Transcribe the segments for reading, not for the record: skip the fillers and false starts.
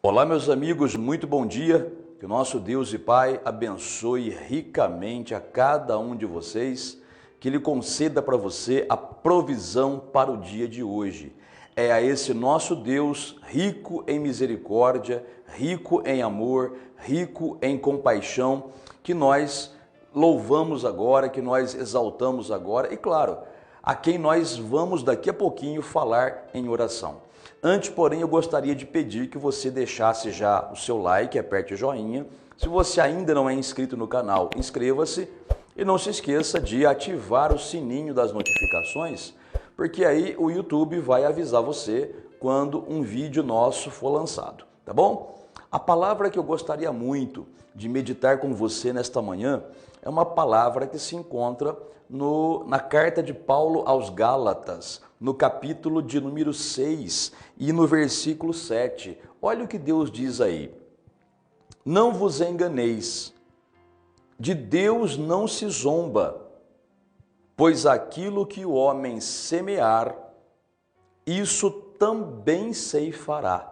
Olá, meus amigos, muito bom dia. Que o nosso Deus e Pai abençoe ricamente a cada um de vocês, que Ele conceda para você a provisão para o dia de hoje. É a esse nosso Deus, rico em misericórdia, rico em amor, rico em compaixão, que nós louvamos agora, que nós exaltamos agora e, claro, a quem nós vamos daqui a pouquinho falar em oração. Antes, porém, eu gostaria de pedir que você deixasse já o seu like, aperte o joinha. Se você ainda não é inscrito no canal, inscreva-se e não se esqueça de ativar o sininho das notificações, porque aí o YouTube vai avisar você quando um vídeo nosso for lançado, tá bom? A palavra que eu gostaria muito de meditar com você nesta manhã é uma palavra que se encontra na carta de Paulo aos Gálatas, no capítulo de número 6 e no versículo 7. Olha o que Deus diz aí. Não vos enganeis, de Deus não se zomba, pois aquilo que o homem semear, isso também ceifará.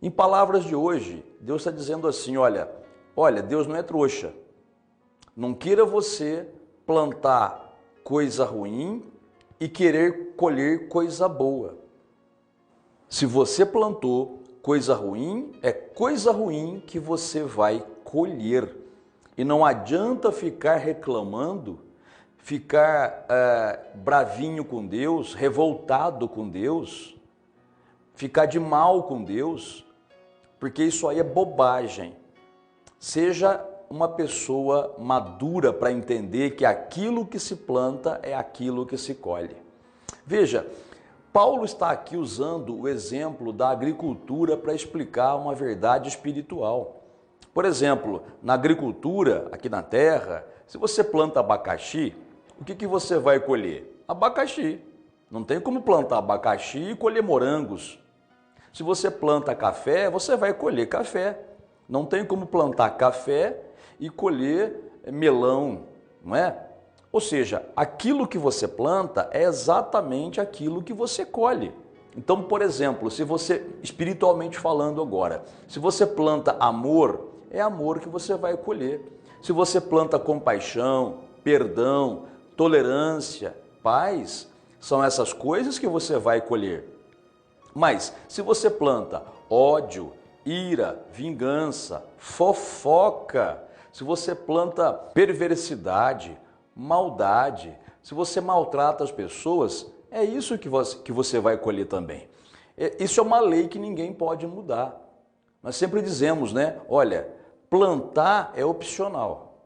Em palavras de hoje, Deus está dizendo assim, olha, Deus não é trouxa. Não queira você plantar coisa ruim e querer colher coisa boa. Se você plantou coisa ruim, é coisa ruim que você vai colher. E não adianta ficar reclamando, ficar bravinho com Deus, revoltado com Deus, ficar de mal com Deus, porque isso aí é bobagem. Seja uma pessoa madura para entender que aquilo que se planta é aquilo que se colhe. Veja, Paulo está aqui usando o exemplo da agricultura para explicar uma verdade espiritual. Por exemplo, na agricultura, aqui na terra, se você planta abacaxi, o que você vai colher? Abacaxi. Não tem como plantar abacaxi e colher morangos. Se você planta café, você vai colher café. Não tem como plantar café e colher melão, não é? Ou seja, aquilo que você planta é exatamente aquilo que você colhe. Então, por exemplo, se você, espiritualmente falando agora, se você planta amor, é amor que você vai colher. Se você planta compaixão, perdão, tolerância, paz, são essas coisas que você vai colher. Mas se você planta ódio, ira, vingança, fofoca, se você planta perversidade, maldade, se você maltrata as pessoas, é isso que você vai colher também. Isso é uma lei que ninguém pode mudar. Nós sempre dizemos, né? Olha, plantar é opcional.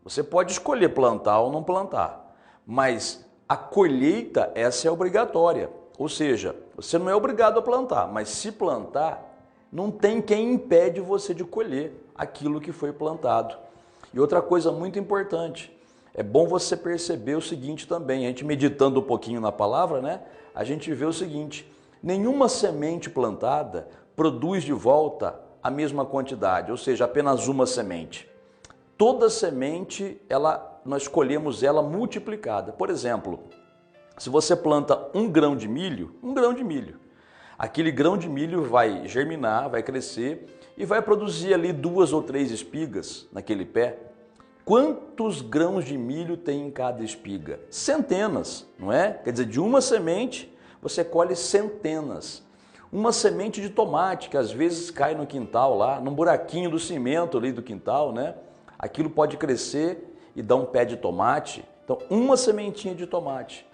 Você pode escolher plantar ou não plantar, mas a colheita, essa é obrigatória. Ou seja, você não é obrigado a plantar, mas se plantar, não tem quem impede você de colher aquilo que foi plantado. E outra coisa muito importante, é bom você perceber o seguinte também, a gente meditando um pouquinho na palavra, né? A gente vê o seguinte, nenhuma semente plantada produz de volta a mesma quantidade, ou seja, apenas uma semente. Toda semente, nós colhemos ela multiplicada. Por exemplo, se você planta um grão de milho, aquele grão de milho vai germinar, vai crescer e vai produzir ali 2 ou 3 espigas naquele pé. Quantos grãos de milho tem em cada espiga? Centenas, não é? Quer dizer, de uma semente você colhe centenas. Uma semente de tomate que às vezes cai no quintal lá, num buraquinho do cimento ali do quintal, né? Aquilo pode crescer e dar um pé de tomate. Então, uma sementinha de tomate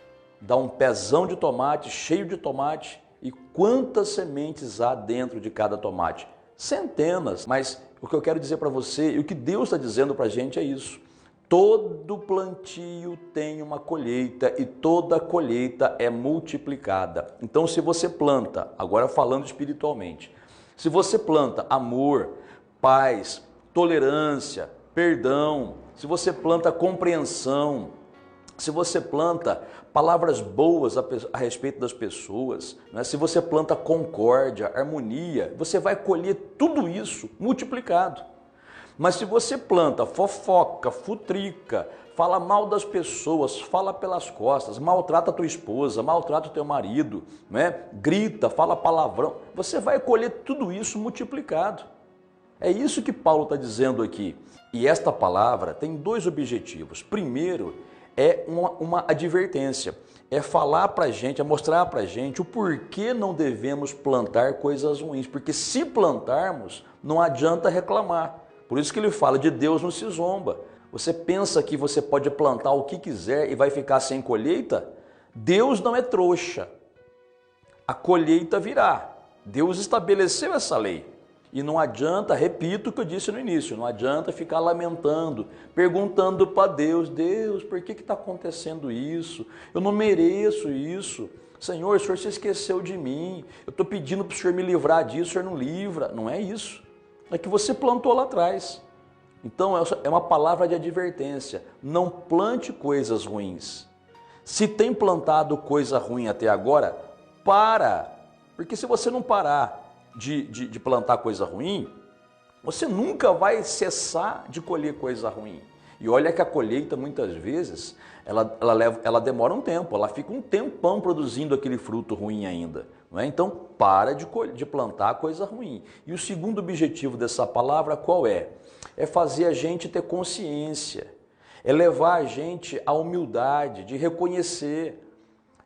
dá um pezão de tomate, cheio de tomate. E quantas sementes há dentro de cada tomate? Centenas. Mas o que eu quero dizer para você e o que Deus está dizendo para a gente é isso. Todo plantio tem uma colheita e toda colheita é multiplicada. Então, se você planta, agora falando espiritualmente, se você planta amor, paz, tolerância, perdão, se você planta compreensão, se você planta palavras boas a respeito das pessoas, né? Se você planta concórdia, harmonia, você vai colher tudo isso multiplicado. Mas se você planta fofoca, futrica, fala mal das pessoas, fala pelas costas, maltrata a tua esposa, maltrata o teu marido, né? Grita, fala palavrão, você vai colher tudo isso multiplicado. É isso que Paulo está dizendo aqui. E esta palavra tem dois objetivos. Primeiro, é uma advertência. É falar para a gente, é mostrar para a gente o porquê não devemos plantar coisas ruins. Porque se plantarmos, não adianta reclamar. Por isso que ele fala, de Deus não se zomba. Você pensa que você pode plantar o que quiser e vai ficar sem colheita? Deus não é trouxa. A colheita virá. Deus estabeleceu essa lei. E não adianta, repito o que eu disse no início, não adianta ficar lamentando, perguntando para Deus, Deus, por que está acontecendo isso? Eu não mereço isso. Senhor, o Senhor se esqueceu de mim. Eu estou pedindo para o Senhor me livrar disso, o Senhor não livra. Não é isso. É que você plantou lá atrás. Então é uma palavra de advertência. Não plante coisas ruins. Se tem plantado coisa ruim até agora, para. Porque se você não parar de plantar coisa ruim, você nunca vai cessar de colher coisa ruim. E olha que a colheita, muitas vezes, ela demora um tempo, ela fica um tempão produzindo aquele fruto ruim ainda. Não é? Então, para de plantar coisa ruim. E o segundo objetivo dessa palavra qual é? É fazer a gente ter consciência, é levar a gente à humildade de reconhecer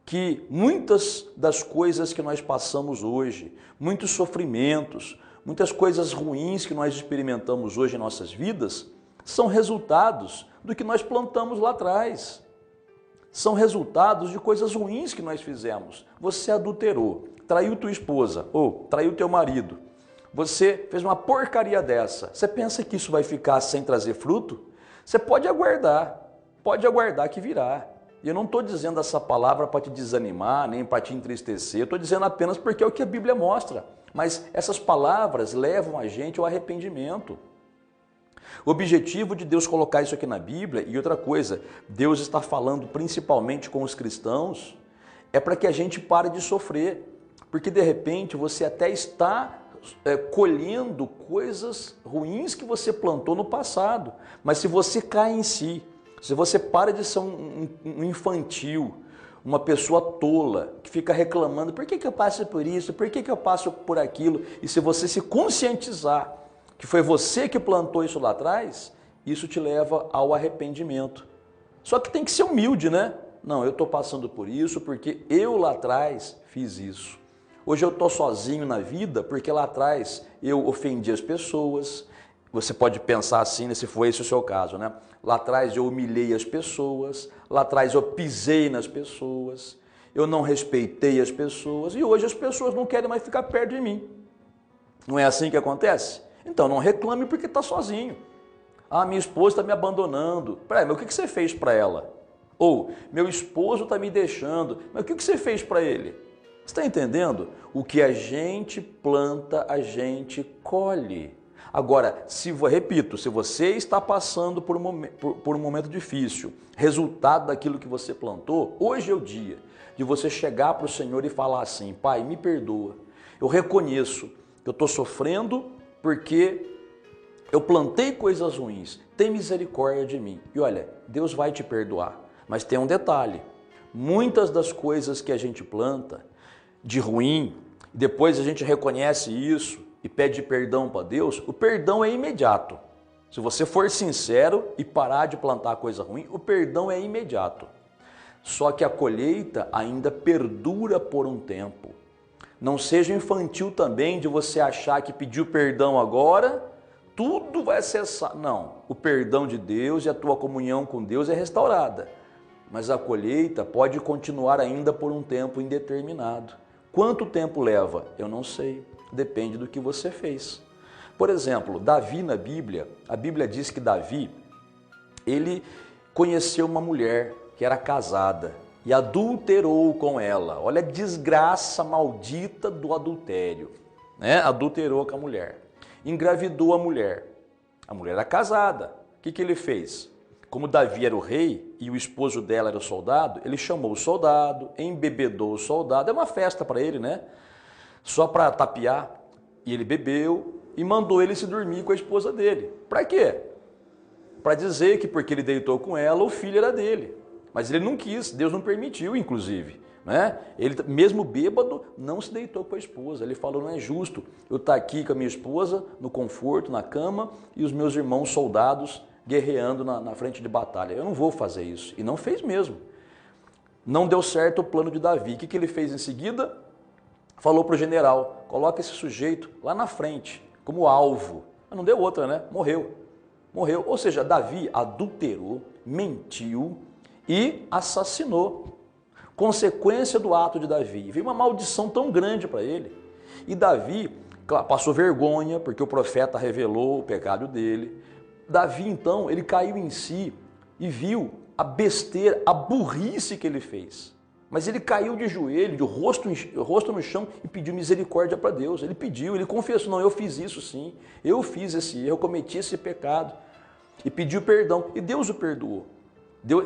que muitas das coisas que nós passamos hoje, muitos sofrimentos, muitas coisas ruins que nós experimentamos hoje em nossas vidas, são resultados do que nós plantamos lá atrás. São resultados de coisas ruins que nós fizemos. Você adulterou, traiu tua esposa ou traiu teu marido. Você fez uma porcaria dessa. Você pensa que isso vai ficar sem trazer fruto? Você pode aguardar que virá. E eu não estou dizendo essa palavra para te desanimar, nem para te entristecer, eu estou dizendo apenas porque é o que a Bíblia mostra. Mas essas palavras levam a gente ao arrependimento. O objetivo de Deus colocar isso aqui na Bíblia, e outra coisa, Deus está falando principalmente com os cristãos, é para que a gente pare de sofrer. Porque de repente você até está colhendo coisas ruins que você plantou no passado. Mas se você cai em si, se você para de ser um infantil, uma pessoa tola, que fica reclamando, por que eu passo por isso, por que eu passo por aquilo, e se você se conscientizar que foi você que plantou isso lá atrás, isso te leva ao arrependimento. Só que tem que ser humilde, né? Não, eu estou passando por isso porque eu lá atrás fiz isso. Hoje eu estou sozinho na vida porque lá atrás eu ofendi as pessoas. Você pode pensar assim, se for esse o seu caso, né? Lá atrás eu humilhei as pessoas, lá atrás eu pisei nas pessoas, eu não respeitei as pessoas e hoje as pessoas não querem mais ficar perto de mim. Não é assim que acontece? Então não reclame porque está sozinho. Ah, minha esposa está me abandonando. Peraí, mas o que você fez para ela? Ou, meu esposo está me deixando. Mas o que você fez para ele? Você está entendendo? O que a gente planta, a gente colhe. Agora, repito, se você está passando por um momento difícil, resultado daquilo que você plantou, hoje é o dia de você chegar para o Senhor e falar assim, Pai, me perdoa. Eu reconheço que eu estou sofrendo porque eu plantei coisas ruins. Tem misericórdia de mim. E olha, Deus vai te perdoar. Mas tem um detalhe. Muitas das coisas que a gente planta de ruim, depois a gente reconhece isso e pede perdão para Deus, o perdão é imediato. Se você for sincero e parar de plantar coisa ruim, o perdão é imediato. Só que a colheita ainda perdura por um tempo. Não seja infantil também de você achar que pediu perdão agora, tudo vai cessar. Não, o perdão de Deus e a tua comunhão com Deus é restaurada. Mas a colheita pode continuar ainda por um tempo indeterminado. Quanto tempo leva? Eu não sei. Depende do que você fez. Por exemplo, Davi na Bíblia, a Bíblia diz que Davi, ele conheceu uma mulher que era casada e adulterou com ela. Olha a desgraça maldita do adultério, né? Adulterou com a mulher. Engravidou a mulher. A mulher era casada. O que ele fez? Como Davi era o rei e o esposo dela era o soldado, ele chamou o soldado, embebedou o soldado. É uma festa para ele, né? Só para tapear. E ele bebeu e mandou ele se dormir com a esposa dele. Para quê? Para dizer que porque ele deitou com ela, o filho era dele. Mas ele não quis, Deus não permitiu, inclusive. Né? Ele, mesmo bêbado, não se deitou com a esposa. Ele falou, não é justo eu estar aqui com a minha esposa, no conforto, na cama, e os meus irmãos soldados guerreando na frente de batalha. Eu não vou fazer isso. E não fez mesmo. Não deu certo o plano de Davi. O que ele fez em seguida? Falou para o general, coloca esse sujeito lá na frente, como alvo. Mas não deu outra, né? Morreu. Morreu. Ou seja, Davi adulterou, mentiu e assassinou. Consequência do ato de Davi. Veio uma maldição tão grande para ele. E Davi, claro, passou vergonha, porque o profeta revelou o pecado dele. Davi, então, ele caiu em si e viu a besteira, a burrice que ele fez. Mas ele caiu de joelho, de rosto no chão e pediu misericórdia para Deus. Ele pediu, ele confessou, não, eu fiz isso sim, eu fiz esse erro, eu cometi esse pecado. E pediu perdão, e Deus o perdoou.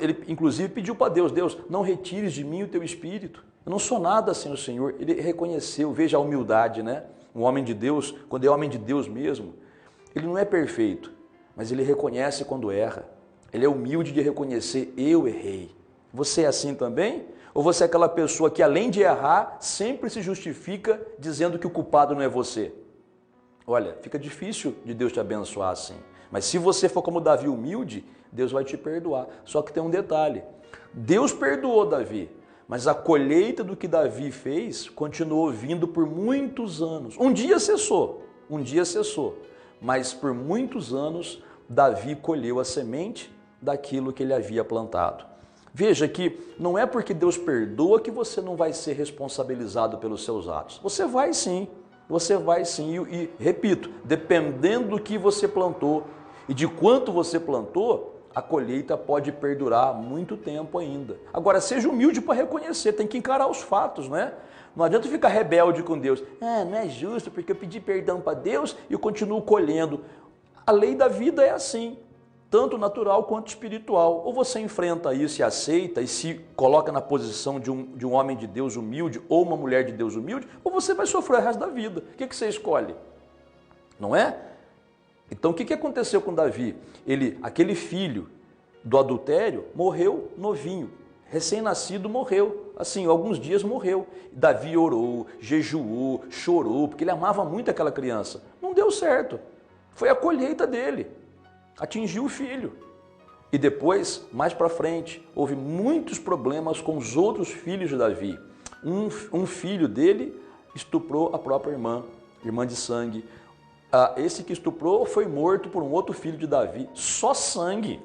Ele inclusive pediu para Deus, Deus, não retires de mim o teu espírito. Eu não sou nada sem o Senhor. Ele reconheceu, veja a humildade, né? Um homem de Deus, quando é homem de Deus mesmo, ele não é perfeito, mas ele reconhece quando erra. Ele é humilde de reconhecer, eu errei. Você é assim também? Ou você é aquela pessoa que além de errar, sempre se justifica dizendo que o culpado não é você? Olha, fica difícil de Deus te abençoar assim. Mas se você for como Davi humilde, Deus vai te perdoar. Só que tem um detalhe. Deus perdoou Davi, mas a colheita do que Davi fez continuou vindo por muitos anos. Um dia cessou, mas por muitos anos Davi colheu a semente daquilo que ele havia plantado. Veja que não é porque Deus perdoa que você não vai ser responsabilizado pelos seus atos. Você vai sim. E repito, dependendo do que você plantou e de quanto você plantou, a colheita pode perdurar muito tempo ainda. Agora, seja humilde para reconhecer, tem que encarar os fatos, né? Não adianta ficar rebelde com Deus. Não é justo porque eu pedi perdão para Deus e eu continuo colhendo. A lei da vida é assim, tanto natural quanto espiritual. Ou você enfrenta isso e aceita e se coloca na posição de um homem de Deus humilde ou uma mulher de Deus humilde, ou você vai sofrer o resto da vida. O que você escolhe? Não é? Então o que aconteceu com Davi? Aquele filho do adultério morreu novinho, recém-nascido morreu, assim, alguns dias morreu. Davi orou, jejuou, chorou, porque ele amava muito aquela criança. Não deu certo, foi a colheita dele. Atingiu o filho. E depois, mais para frente, houve muitos problemas com os outros filhos de Davi. Um filho dele estuprou a própria irmã de sangue. Esse que estuprou foi morto por um outro filho de Davi. Só sangue.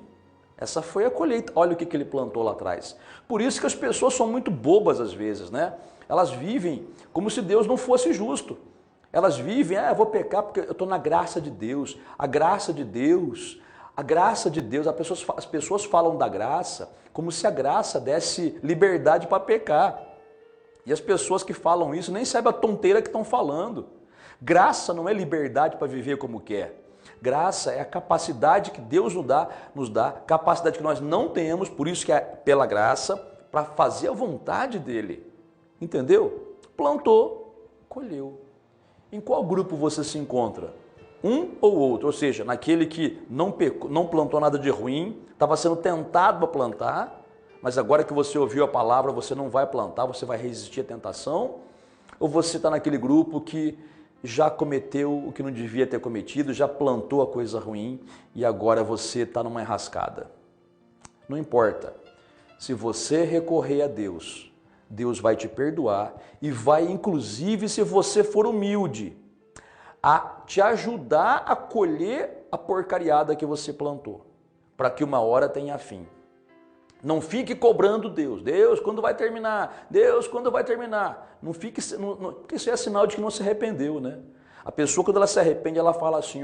Essa foi a colheita. Olha o que ele plantou lá atrás. Por isso que as pessoas são muito bobas às vezes, né? Elas vivem como se Deus não fosse justo. Elas vivem, eu vou pecar porque eu estou na graça de Deus. A graça de Deus, as pessoas falam da graça como se a graça desse liberdade para pecar. E as pessoas que falam isso nem sabem a tonteira que estão falando. Graça não é liberdade para viver como quer. Graça é a capacidade que Deus nos dá, capacidade que nós não temos, por isso que é pela graça, para fazer a vontade dele. Entendeu? Plantou, colheu. Em qual grupo você se encontra? Um ou outro? Ou seja, naquele que não plantou nada de ruim, estava sendo tentado para plantar, mas agora que você ouviu a palavra, você não vai plantar, você vai resistir à tentação? Ou você está naquele grupo que já cometeu o que não devia ter cometido, já plantou a coisa ruim e agora você está numa enrascada? Não importa. Se você recorrer a Deus, Deus vai te perdoar e vai, inclusive, se você for humilde, a te ajudar a colher a porcariada que você plantou, para que uma hora tenha fim. Não fique cobrando Deus. Deus, quando vai terminar? Deus, quando vai terminar? Não fique, porque isso é sinal de que não se arrependeu, né? A pessoa, quando ela se arrepende, ela fala assim,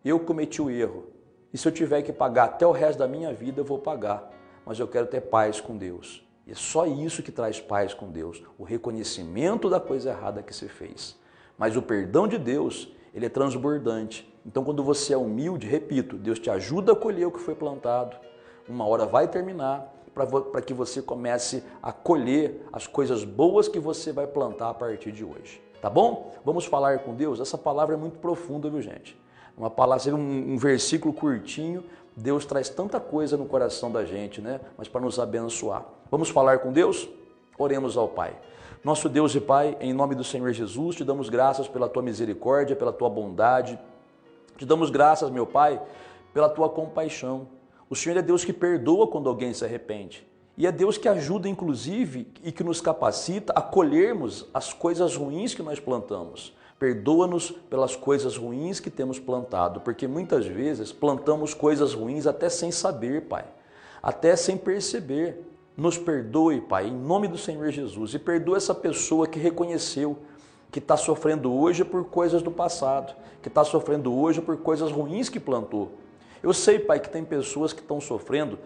eu cometi o erro. E se eu tiver que pagar até o resto da minha vida, eu vou pagar. Mas eu quero ter paz com Deus. E é só isso que traz paz com Deus. O reconhecimento da coisa errada que se fez. Mas o perdão de Deus, ele é transbordante. Então, quando você é humilde, repito, Deus te ajuda a colher o que foi plantado. Uma hora vai terminar para que você comece a colher as coisas boas que você vai plantar a partir de hoje. tá bom? Vamos falar com Deus? Essa palavra é muito profunda, viu, gente? Uma palavra, um versículo curtinho, Deus traz tanta coisa no coração da gente, né? Mas para nos abençoar. Vamos falar com Deus? Oremos ao Pai. Nosso Deus e Pai, em nome do Senhor Jesus, te damos graças pela tua misericórdia, pela tua bondade. Te damos graças, meu Pai, pela tua compaixão. O Senhor é Deus que perdoa quando alguém se arrepende. E é Deus que ajuda, inclusive, e que nos capacita a colhermos as coisas ruins que nós plantamos. Perdoa-nos pelas coisas ruins que temos plantado, porque muitas vezes plantamos coisas ruins até sem saber, Pai, até sem perceber. Nos perdoe, Pai, em nome do Senhor Jesus, e perdoa essa pessoa que reconheceu que está sofrendo hoje por coisas do passado, que está sofrendo hoje por coisas ruins que plantou. Eu sei, Pai, que tem pessoas que estão sofrendo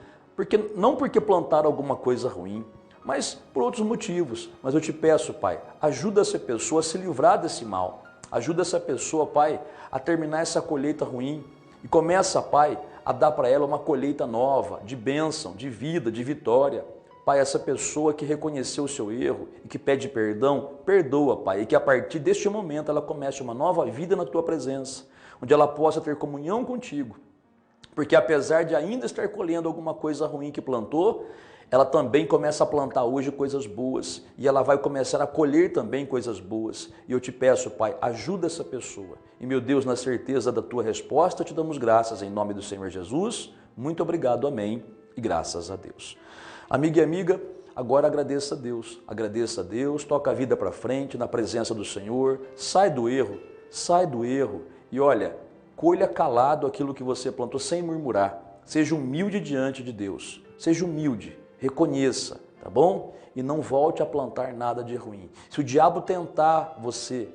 não porque plantaram alguma coisa ruim, mas por outros motivos. Mas eu te peço, Pai, ajuda essa pessoa a se livrar desse mal. Ajuda essa pessoa, Pai, a terminar essa colheita ruim. E começa, Pai, a dar para ela uma colheita nova, de bênção, de vida, de vitória. Pai, essa pessoa que reconheceu o seu erro e que pede perdão, perdoa, Pai, e que a partir deste momento ela comece uma nova vida na Tua presença, onde ela possa ter comunhão contigo. Porque apesar de ainda estar colhendo alguma coisa ruim que plantou, ela também começa a plantar hoje coisas boas e ela vai começar a colher também coisas boas. E eu te peço, Pai, ajuda essa pessoa. E meu Deus, na certeza da Tua resposta, te damos graças em nome do Senhor Jesus. Muito obrigado, amém, e graças a Deus. Amiga e amiga, agora agradeça a Deus, toca a vida para frente na presença do Senhor, sai do erro e olha, colha calado aquilo que você plantou sem murmurar, seja humilde diante de Deus, seja humilde, reconheça, tá bom? E não volte a plantar nada de ruim. Se o diabo tentar você,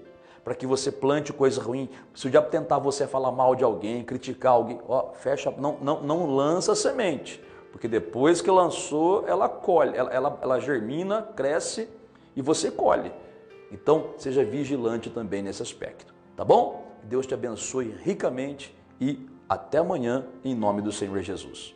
para que você plante coisa ruim, se o diabo tentar você falar mal de alguém, criticar alguém, ó, fecha, não lança a semente. Porque depois que lançou, ela colhe, ela germina, cresce e você colhe. Então, seja vigilante também nesse aspecto, tá bom? Deus te abençoe ricamente e até amanhã, em nome do Senhor Jesus.